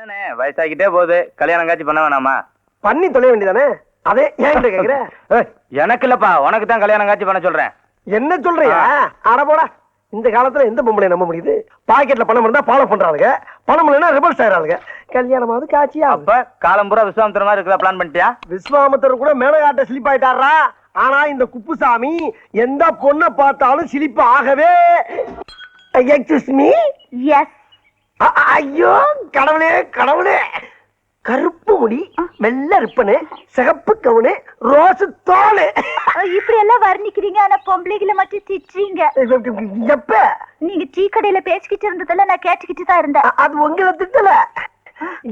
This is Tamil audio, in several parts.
என்னண்ணே வயசாகிட்டே போகுது, கல்யாணம் காட்சி பண்ண வேணாமா? பண்ணி தொலைய வேண்டியதானே? அதே ஏன் கேக்குற? எனக்கு இல்லப்பா, உனக்கு தான் கல்யாணம் காட்சி பண்ண சொல்றேன். என்ன சொல்றியா? அட போடா, இந்த காலத்துல எந்த பொம்பளை நம்ப முடியுது? பாக்கெட்ல பணம் இருந்தா ஃபாலோ பண்றாங்க, பணம் இல்லைன்னா ரிவர்ஸ் ஆயிராங்க. கல்யாணமாவது காட்சியா? அப்ப காலம் பூரா விஸ்வாமித்திர மாதிரி இருக்கிற பிளான் பண்ணிட்டியா? விஸ்வாமித்திரர் கூட மேலகாட்ட ஸ்லிப் ஆயிட்டாரா? ஆனா இந்த குப்புசாமி எந்த பொண்ணை பார்த்தாலும் சிலிப்பு ஆகவே. Excuse me. எஸ். ஐயோ கடவுளே கடவுளே, கருப்பு முடி, வெள்ளை ரிப்பனு, சிகப்பு கவுனு, ரோஸ் தோலு, இப்படி எல்லாம் வர்ணிக்கிறீங்க, ஆனா பொம்பளைகளை மட்டும் திட்டுறீங்க. எப்ப நீங்க டீ கடையில பேசிக்கிட்டு இருந்ததெல்லாம் நான் கேட்டுக்கிட்டு தான் இருந்தேன். அது உங்களை திட்டல,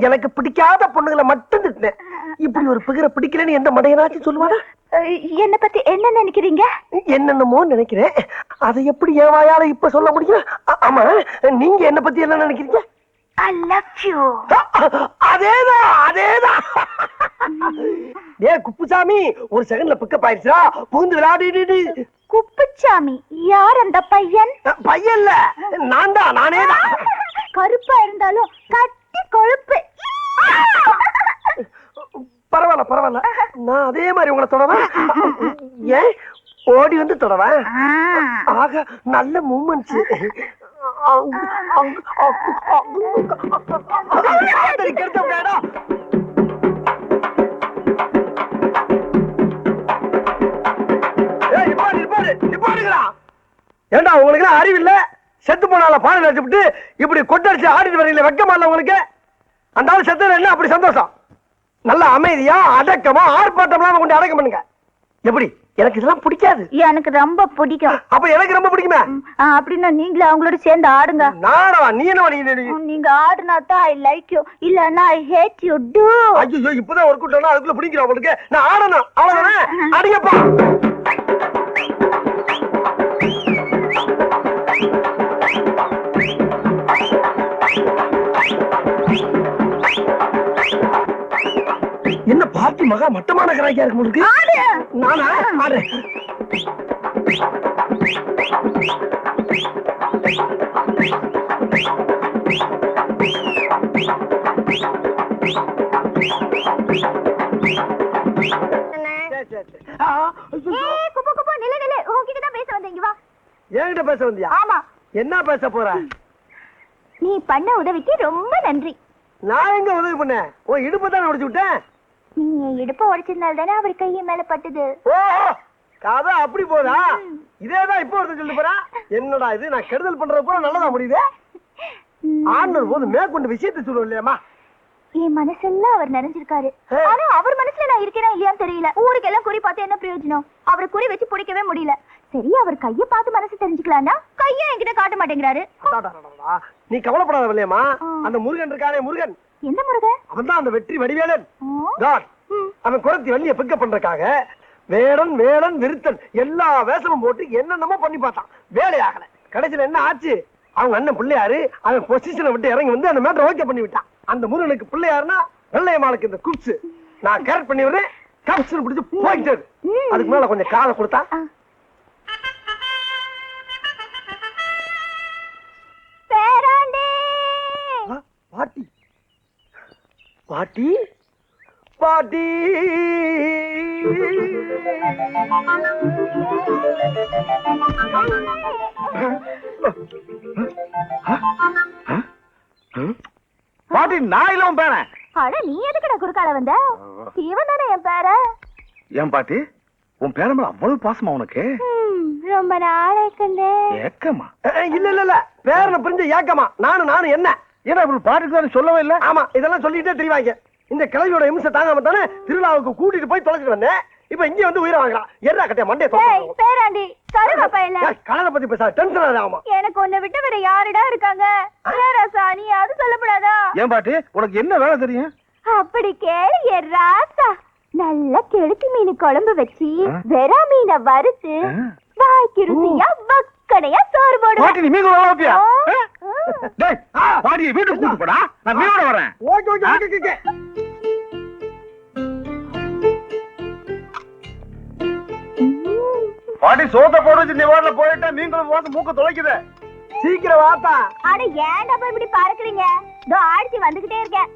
எனக்கு பிடிக்காத பொண்ணுகளை மட்டும் திட்டினேன். இப்படி ஒரு பிகரை பிடிக்கலன்னு எந்த மடையனாச்சும் சொல்லுவானா? என்ன பத்தி என்ன நினைக்கிறீங்க? என்னென்னமோ நினைக்கிறேன், அதை எப்படி என் வாயால இப்ப சொல்ல முடியும்? ஆமா, நீங்க என்ன பத்தி என்ன நினைக்கிறீங்க? I love you. அதேதான் அதேதான். ஏ குப்புசாமி, ஒரு செகண்ட்ல பிக்கப் ஆயிடுச்சா? புகுந்து விளையாடிடு. குப்புசாமி யார் அந்த பையன்? பையன் இல்ல, நான் தான், நானே தான். கருப்பா இருந்தாலும் கட்டி கொழுப்பு. பரவாயில்ல பரவாயில்ல, நான் அதே மாதிரி உங்களை தொடவேன். ஏன் ஓடி வந்து தொடவேன்? ஆக நல்ல மூமெண்ட்ஸ். ஏண்டா உங்களுக்கு அறிவு இல்ல? செத்து போனால பானை அடிச்சுட்டு இப்படி கொட்டடிச்சு ஆடிட்டு வரீங்களே, வெக்கமா இல்ல உங்களுக்கு? அந்த ஆள் செத்து என்ன அப்படி சந்தோஷம்? நல்ல அமைதியா அடக்கமா ஆர்ப்பாட்டம் கொண்டு அடக்கம் பண்ணுங்க. எப்படி? எனக்கு இதெல்லாம் பிடிக்காது. எனக்கு ரொம்ப பிடிக்கும். அப்ப எனக்கு ரொம்ப பிடிக்குமே. அப்படின்னா நீங்களே அவங்களோட சேர்ந்து ஆடுங்க. நானா? நீ என்ன? நீங்க ஆடுனா தான் ஐ லைக் யூ, இல்லன்னா ஐ ஹேட் யூ டு. ஐயோ, இப்பதான் ஒர்க் அவுட் ஆனா அதுக்குள்ள பிடிக்கிறோம் உங்களுக்கு. நான் ஆடணும், அவ்வளவுதானே? அடிங்கப்பா. என்ன பார்ட்டி மகா மட்டமான கராக்கியா இருக்கு உங்களுக்கு? நானா ஆடுறேன். என்கிட்ட பேச வந்தியா? ஆமா. என்ன பேச போற? நீ பண்ண உதவிக்கு ரொம்ப நன்றி. நான் எங்க உதவி பண்ணேன்? உன் இடுப்பு தானே உடைச்சு விட்டேன். நீ இடுப்பு உடைச்சதுனால தானே அவர் கையை மேல பட்டுது. ஓ, கதை அப்படி போதா? இதேதான் இப்போ ஒருத்தர் சொல்லிட்டு போறா. என்னடா இது, நான் கெடுதல் பண்றது போல நல்லதா முடியுது. ஆண்டவர் போது மேற்கொண்டு விஷயத்தை சொல்லுவோம் இல்லையாமா? என் மனசெல்லாம் அவர் நிறைஞ்சிருக்காரு. ஆனா அவர் மனசுல நான் இருக்கிறேன் இல்லையான்னு தெரியல. ஊருக்கெல்லாம் குறி பார்த்து என்ன பிரயோஜனம்? அவரை குறி வச்சு பிடிக்கவே முடியல. சரி, அவர் கைய பார்த்து மனசு தெரிஞ்சுக்கலாம்னா கைய என்கிட்ட காட்ட மாட்டேங்கிறாரு. நீ கவலைப்படாத இல்லையாமா? அந்த முருகன் இருக்கானே, முருகன். எந்த முருகன்? அவன் தான் அந்த வெற்றி வடிவேலன். அவன் குரத்தி வள்ளிய பிக்கப் பண்றதுக்காக வேடன் வேடன் விருத்தன் எல்லா வேஷமும் போட்டு என்னென்னமோ பண்ணி பார்த்தான். வேலையாகல. கடைசியில என்ன ஆச்சு? அவங்க அண்ணன் பிள்ளையாரு அவன் பொசிஷனை விட்டு இறங்கி வந்து அந்த மேட்டரை ஓகே பண்ணி விட்டான். அந்த முருகனுக்கு பிள்ளையாருன்னா வெள்ளையம்மாளுக்கு இந்த குப்ஸ். நான் கரெக்ட் பண்ணி விடுறேன். கப்ஸ் பிடிச்சு போயிட்டு அதுக்கு மேல கொஞ்சம் காலை கொடுத்தா. பாட்டி பாட்டி பாட்டி பாட்டி, நான் இல்ல உன் பேர. அட, நீ எதுக்குடா குறுக்கால வந்த? இவன் தானே என் பேர. ஏன் பாட்டி, உன் பேர மேல அவ்வளவு பாசமா உனக்கு? ரொம்ப நாளைக்கு ஏக்கமா? இல்ல இல்ல இல்ல, பேரனை புரிஞ்ச ஏக்கமா? நானும் என்ன ஏன்னா இப்படி பாட்டுக்கு சொல்லவே இல்ல. ஆமா, இதெல்லாம் சொல்லிட்டே தெரிவாங்க. இந்த கிழவியோட இம்சை தாங்காம தானே திருவிழாவுக்கு கூட்டிட்டு போய் தொலைச்சிட்டு வந்தேன். இப்ப இங்க வந்து உயிரை வாங்கலாம். எறா கட்டைய மண்டே பேராண்டி கருவா பையல. கலரை பத்தி பேச டென்ஷன் ஆகுமா? எனக்கு உன்னை விட்டு வேற யாருடா இருக்காங்க? ராசா, நீ அது சொல்லப்படாதா? ஏன் பாட்டி, உனக்கு என்ன வேலை தெரியும்? அப்படி கேளு என் ராசா. நல்ல கெளுத்தி மீன் குழம்பு வச்சு வெறா மீனை வறுத்து வாய்க்கு ருசியா வக்கனையா சோறு போடு. பாட்டி, நீ மீன் குழம்பு டேய், பாட்டியை வீட்டுக்கு கூட்டு போடா, நான் மீனோட வரேன். Okay okay okay okay. பாட்டி, சோத்த போட வச்சு நீ வாடல போயிட்டா மீன் குழம்பு வந்து மூக்க தொலைக்குது. சீக்கிரம் வாப்பா. அட ஏன்டா போய் இப்படி பறக்குறீங்க? இதோ ஆடிச்சு வந்துகிட்டே இருக்கேன்.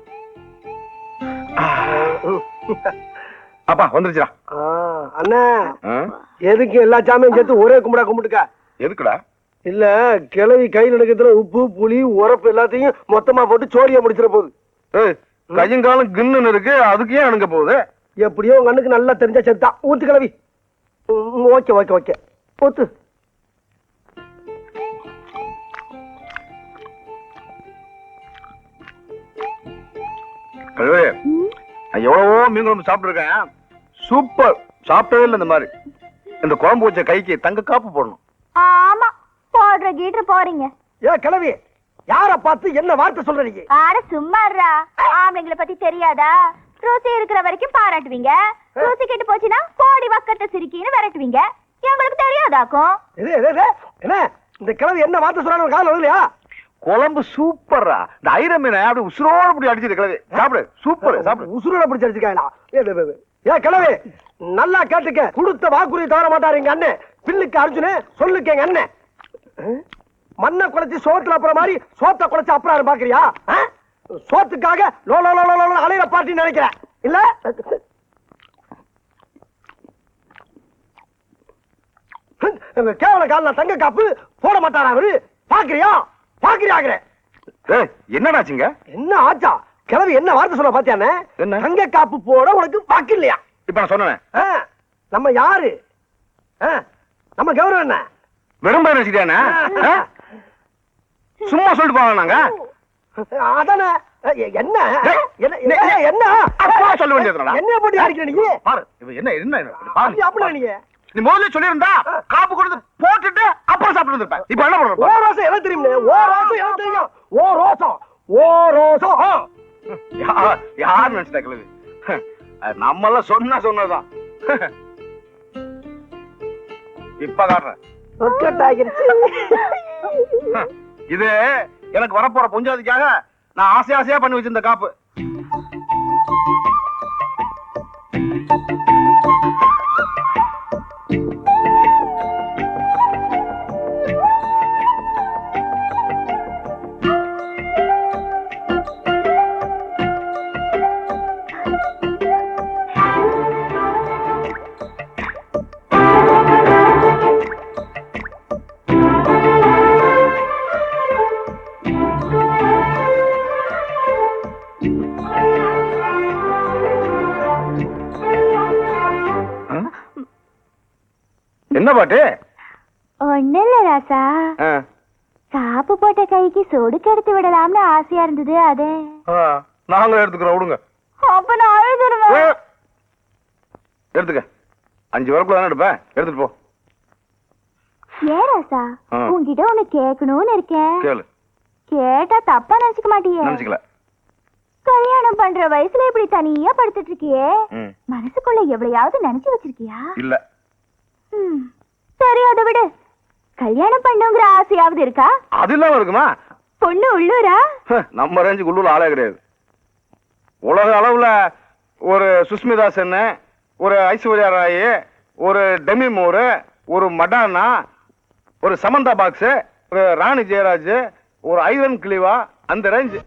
அப்பா வந்துருச்சுடா. அண்ணா எதுக்கு எல்லா சாமியும் சேர்த்து ஒரே கும்பிடா கும்பிட்டுக்க? எதுக்குடா? இல்ல கிளவி கை நடுக்கத்துல உப்பு புளி உரப்பு எல்லாத்தையும் மொத்தமா போட்டு சோரியா முடிச்சிட போகுது. கையங்காலம் கின்னு இருக்கு, அதுக்கு ஏன் அணுங்க போகுது? எப்படியோ உங்க அண்ணுக்கு நல்லா தெரிஞ்சா செத்தான். ஊத்து கிளவி. ஓகே ஓகே ஓகே ஊத்து. எவ்வளவோ மீன் குழம்பு சாப்பிட்டு இருக்கேன், சூப்பர். சாப்பிட்டவே இல்லை இந்த மாதிரி. இந்த குழம்பு வச்ச கைக்கு தங்க காப்பு போடணும். ஆமா போடுற கீட்டு போறீங்க. ஏ கிளவி, யார பார்த்து என்ன வார்த்தை சொல்ற நீங்க? ஆட சும்மாறா. ஆம்பளைங்களை பத்தி தெரியாதா? ருசி இருக்கிற வரைக்கும் பாராட்டுவீங்க, ருசி கெட்டு போச்சுன்னா கோடி வக்கத்தை சிரிக்கின்னு விரட்டுவீங்க. எங்களுக்கு தெரியாதாக்கும். என்ன இந்த கிளவி என்ன வார்த்தை சொல்றாங்க கால வரலையா? குழம்பு சூப்பர்ரா. இந்த ஐர மீனை அப்படி உசுரோட அப்படி அடிச்சிரு கிளவி. சாப்பிடு, சூப்பர். சாப்பிடு. உசுரோட பிடிச்சி அடிச்சிருக்காங்களா? ஏ கிளவி நல்லா கேட்டுக்க. கொடுத்த வாக்குறுதி தவற மாட்டாரு எங்க அண்ணன். பில்லுக்கு அர்ஜுனு, சொல்லுக்கு எங்க அண்ணன். மண்ணை குலைச்சு சோத்துல அப்புறம் மாதிரி சோத்த குலைச்சு அப்புறம் பாக்குறியா? சோத்துக்காக லோ லோ லோ லோ அலையிற பாட்டி நினைக்கிறேன் இல்ல? கேவல கால தங்க காப்பு போட மாட்டாரா அவரு? பாக்குறியா பாக்குறியாங்கிற? என்னடாச்சுங்க? என்ன ஆச்சா? கிளவி என்ன வார்த்தை சொல்ல பாத்தியானே? என்ன? தங்க காப்பு போட உனக்கு பாக்கு இல்லையா? இப்ப நான் சொன்னேன். நம்ம யாரு? நம்ம கௌரவம் என்ன? வெறும் பேர் வச்சுக்கிட்டானே? சும்மா சொல்லிட்டு போவாங்க நாங்க. அதானே. என்ன என்ன அப்பா சொல்ல வேண்டியதுடா. என்ன போட்டு அடிக்கிற நீ? பாரு என்ன என்ன பாரு. அப்படி நீ முதல்ல சொல்லியிருந்தா காப்பு கொடுத்து போட்டுட்டு அப்புறம் சாப்பிட்டு இருப்பேன். இப்ப என்ன பண்ற? ஓ ரோசம் எல்லாம் தெரியும். ஓ ரோசம் எல்லாம் தெரியும். ஓ ரோசம் ஓ ரோசம். யார் நினைச்சிட்டா கிளவி? நம்ம எல்லாம் சொன்னதுதான். இப்ப காட்டுறேன். இது எனக்கு வரப்போற பொஞ்சாதிக்காக நான் ஆசையா பண்ணி வச்சிருந்த காப்பு. என்ன பாட்டு? ஒண்ணு இல்ல ராசா, காப்பு போட்ட கைக்கு சொடுக்கு எடுத்து விடலாம்னு ஆசையா இருந்தது. அதே நாங்க எடுத்துக்கிறோம், விடுங்க. அப்ப நான் அழுதுருவேன். எடுத்துக்க. 5 வரக்குள்ள தானே எடுப்பேன், எடுத்துட்டு போ. ஏன் ராசா, உன்கிட்ட ஒண்ணு கேட்கணும்னு இருக்கேன். கேளு. கேட்டா தப்பா நினைச்சுக்க மாட்டியே? நினைச்சுக்கல. கல்யாணம் பண்ற வயசுல இப்படி தனியா படுத்துட்டு இருக்கியே, மனசுக்குள்ள எவ்வளையாவது நினைச்சு வச்சிருக்கியா? இல்ல. சரி அதை விடு. கல்யாணம் பண்ணுங்கிற ஆசையாவது இருக்கா? அது இல்லாம இருக்குமா? பொண்ணு உள்ளூரா? நம்ம ரேஞ்சுக்கு உள்ளூர் ஆளே கிடையாது. உலக அளவுல ஒரு சுஸ்மிதா சென், ஒரு ஐஸ்வர்யா ராய், ஒரு டெமி மூர், ஒரு மடானா, ஒரு சமந்தா பாக்ஸ், ஒரு ராணி ஜெயராஜ், ஒரு ஐரன் கிளிவா, அந்த ரேஞ்சு.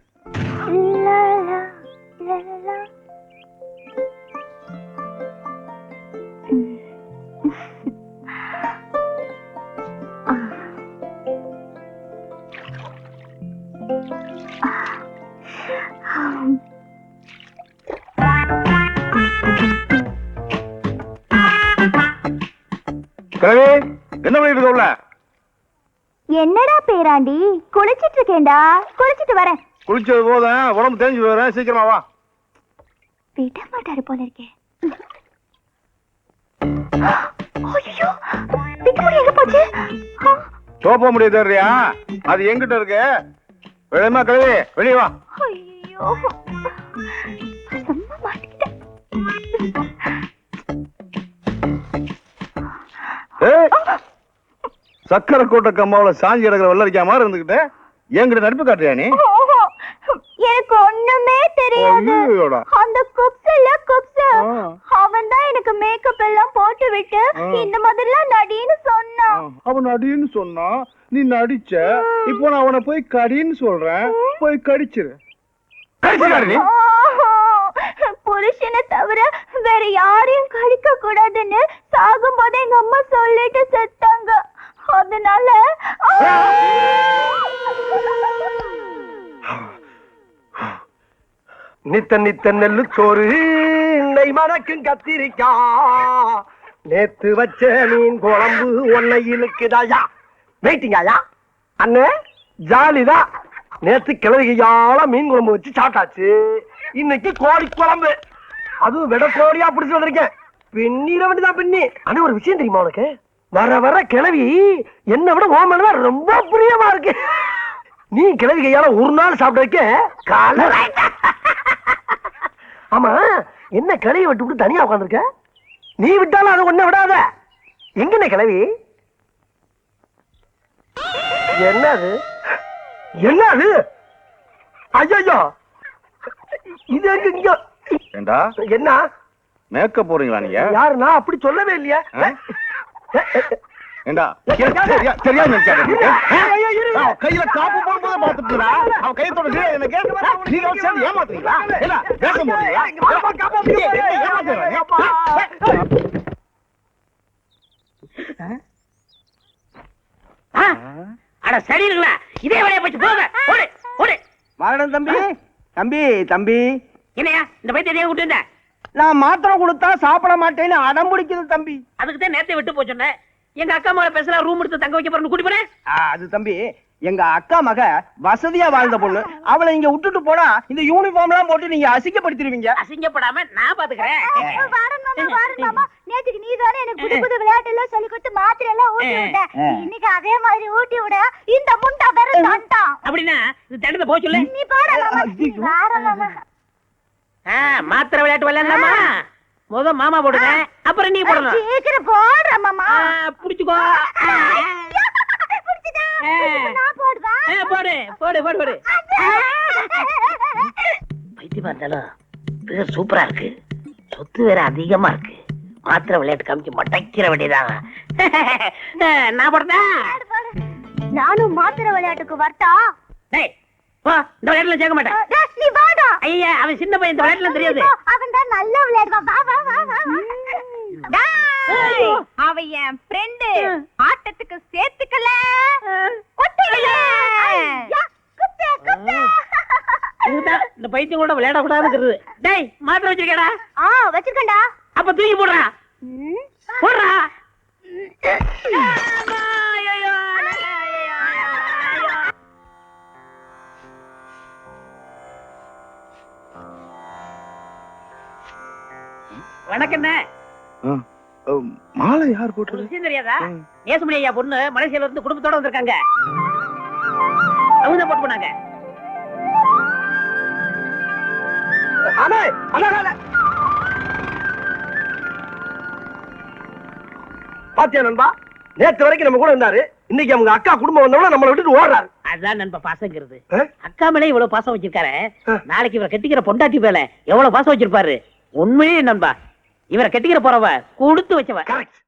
என்ன பண்ணிட்டு இருக்க? என்னடா பேராண்டி? குளிச்சிட்டு இருக்கேன்டா. குளிச்சிட்டு வரேன். குளிச்சது போதும், உடம்பு தேஞ்சு போறேன். சீக்கிரமா வா. விட மாட்டாரு போல இருக்கே. ஐயோ, பிக்குமுடி எங்க போச்சு? தோப்ப முடியாது தெரியா? அது எங்கிட்ட இருக்கு. வெளியமா கிளவி, வெளியே வா. ஐயோ, சும்மா மாட்டிக்கிட்டேன். சக்கரை கோட்டை கம்மாவில சாஞ்சி கிடக்கிற வெள்ளரிக்கா மாதிரி இருந்துகிட்டு என்கிட்ட நடிப்பு காட்டுறியா நீ? எனக்கு ஒண்ணுமே தெரியாது. அந்த குப்ஸ் இல்ல குப்ஸ், அவன் தான் எனக்கு மேக்கப் எல்லாம் போட்டு விட்டு இந்த மாதிரிலாம் நடின்னு சொன்னான். அவன் அடின்னு சொன்னா நீ நடிச்ச. இப்போ நான் அவனை போய் கடின்னு சொல்றேன், போய் கடிச்சிரு. கடிச்சிரு. புருஷனை தவிர வேற யாரையும் கடிக்க கூடாதுன்னு சாகும் போது எங்க அம்மா சொல்லிட்டு செத்தாங்க. அதனால நித்த நித்த நெல்லு சோறு நெய் மணக்கும் கத்திரிக்கா நேத்து வச்ச மீன் குழம்பு ஒன்னை இழுக்குதாயா. வெயிட்டிங்காயா அண்ணே, ஜாலிதான். நேத்து கிழவிகையால மீன் குழம்பு வச்சு சாப்பிட்டாச்சு. இன்னைக்கு கோழி குழம்பு, அதுவும் விட கோழியா பிடிச்சு வந்திருக்கேன். பின்னிட வேண்டியதான் பின்னி. ஆனா ஒரு விஷயம் தெரியுமா உனக்கு? வர வர கிழவி என்ன விட ஓமன் ரொம்ப பிரியமா இருக்கு. நீ கிழவி கையால ஒரு நாள் சாப்பிட வைக்க கால. ஆமா, என்ன கிளைய விட்டு விட்டு தனியா உட்காந்துருக்க? நீ விட்டாலும் அது ஒண்ணு விடாத. எங்கண்ணே கிளவி? என்னது என்னது? ஐயோ, இது எங்க இங்க? ஏண்டா என்ன மேக்கப் போறீங்களா நீங்க? யாரு? நான் அப்படி சொல்லவே இல்லையா. ஏண்டா சரியா நினைச்சாரு. கையில காப்பு போடும்போது பாத்துட்டா அவன் கையை தொட எனக்கு நீங்க சேர்ந்து ஏமாத்துறீங்களா? வேஷம் அட சரி இருக்குல்ல, இதே வேலையை போச்சு போங்க. ஓடு ஓடு. மரணம் தம்பி. தம்பி தம்பி என்னையா இந்த பைத்தியம் எதையா விட்டு இருந்த? நான் மாத்திரை கொடுத்தா சாப்பிட மாட்டேன்னு அடம் பிடிக்குது தம்பி. அதுக்கு தான் நேரத்தை விட்டு போச்சோன்னே. எங்க அக்கா மகளை பேசல ரூம் எடுத்து தங்க வைக்க போறேன்னு கூட்டி போறேன். அது தம்பி, எங்க அக்கா மக வசதியா வாழ்ந்த பொண்ணு. அவளை இங்க விட்டுட்டு போனா இந்த யூனிஃபார்ம் எல்லாம் போட்டு நீங்க அசிங்கப்படுத்திடுவீங்க. அசிங்கப்படாம நான் பாத்துக்கிறேன். நேற்றுக்கு நீ தானே எனக்கு புது புது விளையாட்டு எல்லாம் சொல்லி கொடுத்து மாத்திரை எல்லாம் ஊட்டி விட்ட. இன்னைக்கு அதே மாதிரி ஊட்டி விட இந்த முண்டா வேற தண்டான். அப்படின்னா இது தண்டத்தை போக சொல்லு. நீ பாடலாமா? மாத்திரை விளையாட்டு விளையாடலாமா? முத மாமா போடுங்க, அப்புறம் நீ போடணும். சீக்கிரம் போடுற மாமா. புடிச்சுக்கோ. போடு போடு போடு போடு. பைத்தியமா இருந்தாலும் பேர் சூப்பரா இருக்கு. சொத்து வேற அதிகமா இருக்கு. மாத்திரை விளையாட்டு காமிச்சு மட்டைக்கிற வேண்டியதான். நான் போடுறதா? நானும் மாத்திரை விளையாட்டுக்கு வரட்டா? டேய் வா, இந்த விளையாட்டுல சேர்க்க மாட்டேன். நீ வாடா. ஐயா, அவன் சின்ன பையன், இந்த விளையாட்டுல தெரியாது. அவன் தான் நல்லா விளையாடுவான். வா வா வா வா. அவன் என் ஃப்ரெண்டு. ஆட்டத்துக்கு சேர்த்துக்கல. கொட்டிக்கல. இதுதான் இந்த பைத்தியம் கூட விளையாட கூடாதுங்கிறது. டேய், மாத்திரை வச்சிருக்கேடா? வச்சிருக்கேன்டா. அப்ப தூக்கி போடுறா. போடுறா. வணக்கம். மாலை யார் போட்டு விஷயம் தெரியாதா? நேசமணி ஐயா பொண்ணு மலேசியால இருந்து குடும்பத்தோட வந்திருக்காங்க. அவங்க தான் போட்டு போனாங்க. பாத்தியா நண்பா, நேத்து வரைக்கும் நம்ம கூட இருந்தாரு. இன்னைக்கு அவங்க அக்கா குடும்பம் வந்தவங்க நம்மளை விட்டுட்டு ஓடுறாரு. அதான் நண்பா பாசங்கிறது. அக்கா மேல இவ்வளவு பாசம் வச்சிருக்காரு. நாளைக்கு இவரை கட்டிக்கிற பொண்டாட்டி மேல எவ்வளவு பாசம் வச்சிருப்பாரு. உண்மையே நண்பா, இவரை கட்டிக்கிற போறவ கொடுத்து வச்சவ. கரெக்ட்.